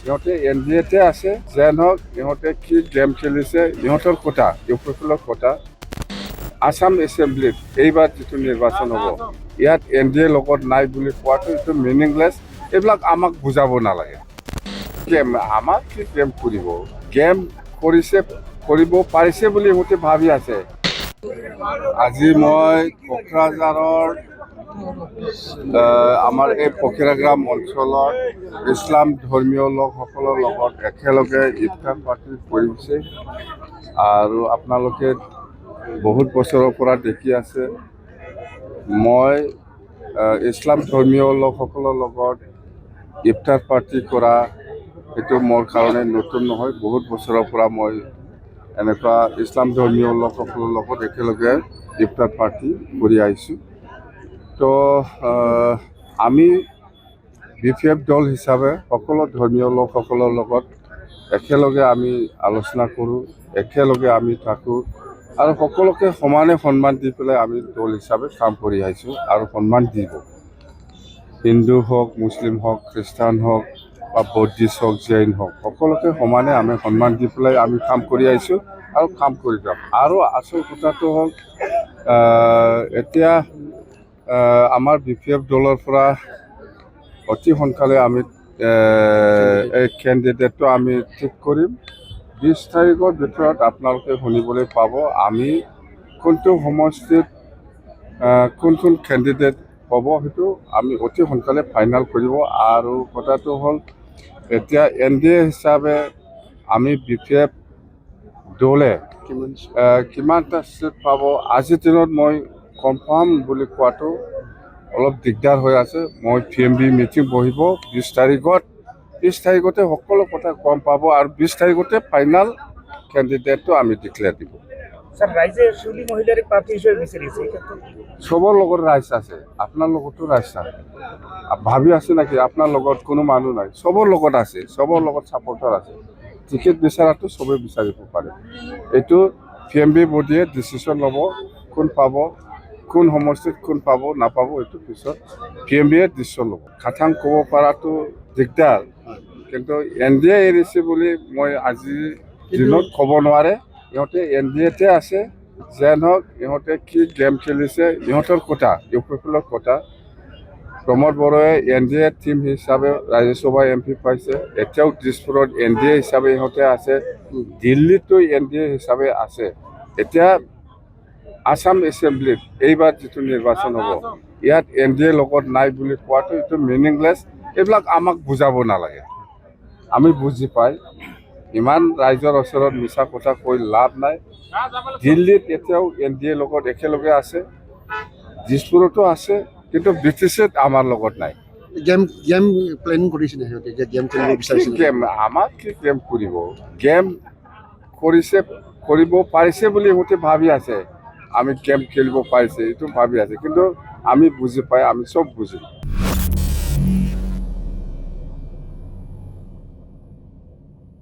ইহঁতে NDA-তে আছে, যেন হওক ইহঁতে কি গেম খেলিছে, ইহঁতৰ কথা, ইউপিপিএলৰ কথা। আসাম এছেম্বলিত এইবাৰ যিটো নিৰ্বাচন হ'ব, ইয়াত NDA লগত নাই বুলি কোৱাটো এইটো মিনিংলেছ। এইবিলাক আমাক বুজাব নালাগে। গেম আমাক কি গেম কৰিব, গেম কৰিব পাৰিছে বুলি ইহঁতে ভাবি আছে। আজি মই কোকৰাঝাৰৰ আমাৰ এই পকিৰাগ্ৰাম অঞ্চলত ইছলাম ধৰ্মীয় লোকসকলৰ লগত একেলগে ইফতাৰ পাৰ্টি কৰিছে। আৰু আপোনালোকে বহুত বছৰৰ পৰা দেখি আছে, মই ইছলাম ধৰ্মীয় লোকসকলৰ লগত ইফতাৰ পাৰ্টি কৰা এইটো মোৰ কাৰণে নতুন নহয়। বহুত বছৰৰ পৰা মই এনেকুৱা ইছলাম ধৰ্মীয় লোকসকলৰ লগত একেলগে ইফতাৰ পাৰ্টি কৰি আহিছোঁ। তো আমি BPF দল হিচাপে সকলো ধৰ্মীয় লোকসকলৰ লগত একেলগে আমি আলোচনা কৰোঁ, একেলগে আমি থাকোঁ আৰু সকলোকে সমানে সন্মান দি পেলাই আমি দল হিচাপে কাম কৰি আহিছোঁ আৰু সন্মান দিব। হিন্দু হওক, মুছলিম হওক, খ্ৰীষ্টান হওক বা বৌদ্ধিষ্ট হওক, জৈন হওক, সকলোকে সমানে আমি সন্মান দি পেলাই আমি কাম কৰি আহিছোঁ আৰু কাম কৰি যাম। আৰু আচল কথাটো হ'ল এতিয়া আমাৰ BPF দলৰ পৰা অতি সোনকালে আমি এই কেণ্ডিডেটটো আমি ঠিক কৰিম। 20 তাৰিখৰ ভিতৰত আপোনালোকে শুনিবলৈ পাব আমি কোনটো সমষ্টিত কোন কেণ্ডিডেট হ'ব, সেইটো আমি অতি সোনকালে ফাইনেল কৰিব। আৰু কথাটো হ'ল এতিয়া NDA হিচাপে আমি BPF দলে কিমানটা চিট পাব আজিৰ দিনত মই কনফাৰ্ম বুলি কোৱাটো অলপ দিগদাৰ হৈ আছে। মই PMB মিটিং বহিব 20 তাৰিখত। 20 তাৰিখতে সকলো কথা গম পাব আৰু 20 তাৰিখতে ফাইনেল কেণ্ডিডেটটো আমি ডিক্লেয়াৰ দিব। স্যাৰ ৰাইজে শুলি মহিলাৰ প্ৰাৰ্থী হিসেবে বিচাৰিছে চবৰ লগত ৰাইজ আছে, আপোনাৰ লগতো ৰাইজ আছে। ভাবি আছে নাকি আপোনাৰ লগত কোনো মানুহ নাই? চবৰ লগত আছে, চবৰ লগত ছাপৰ্টাৰ আছে। টিকেট বিচাৰাটো চবেই বিচাৰিব পাৰে। এইটো PMB বডিয়ে ডিচিশ্যন ল'ব, কোন পাব, কোন সমষ্টিত কোন পাব নাপাব, এইটো পিছত PMBয়ে ডিচিশ্যন ল'ব। খাটাং ক'ব পৰাটো দিগদাৰ, কিন্তু NDA এৰিছে বুলি মই আজিৰ দিনত ক'ব নোৱাৰে। ইহঁতে NDA-তে আছে, যেন হওক ইহঁতে কি গেম খেলিছে, ইহঁতৰ কথা, ইউপিপিএলৰ কথা। প্ৰমোদ বড়োৱে NDA টিম হিচাপে ৰাজ্যসভা MP পাইছে। এতিয়াও দিছপুৰত NDA হিচাপে ইহঁতে আছে, দিল্লীতো NDA হিচাপে আছে। এতিয়া আসাম এছেম্বলিত এইবাৰ যিটো নিৰ্বাচন হ'ব, ইয়াত NDA লগত নাই বুলি কোৱাটো এইটো মিনিংলেছ। এইবিলাক আমাক বুজাব নালাগে, আমি বুজি পাই। ইমান ৰাইজৰ ওচৰত মিছা কথা কৈ লাভ নাই। দিল্লীত এতিয়াও NDA লগত একেলগে আছে, দিছপুৰতো আছে, কিন্তু BTCত আমাৰ লগত নাই। গেম প্লেনিং কৰিছিলে সিহঁতে যে গেম খেলিব বিচাৰিছিল। গেম আমাক কি গেম কৰিব, গেম কৰিব পাৰিছে বুলি সিহঁতে ভাবি আছে। আমি গেম খেলিব পাৰিছে এইটো ভাবি আছে, কিন্তু আমি বুজি পাই, আমি চব বুজিম।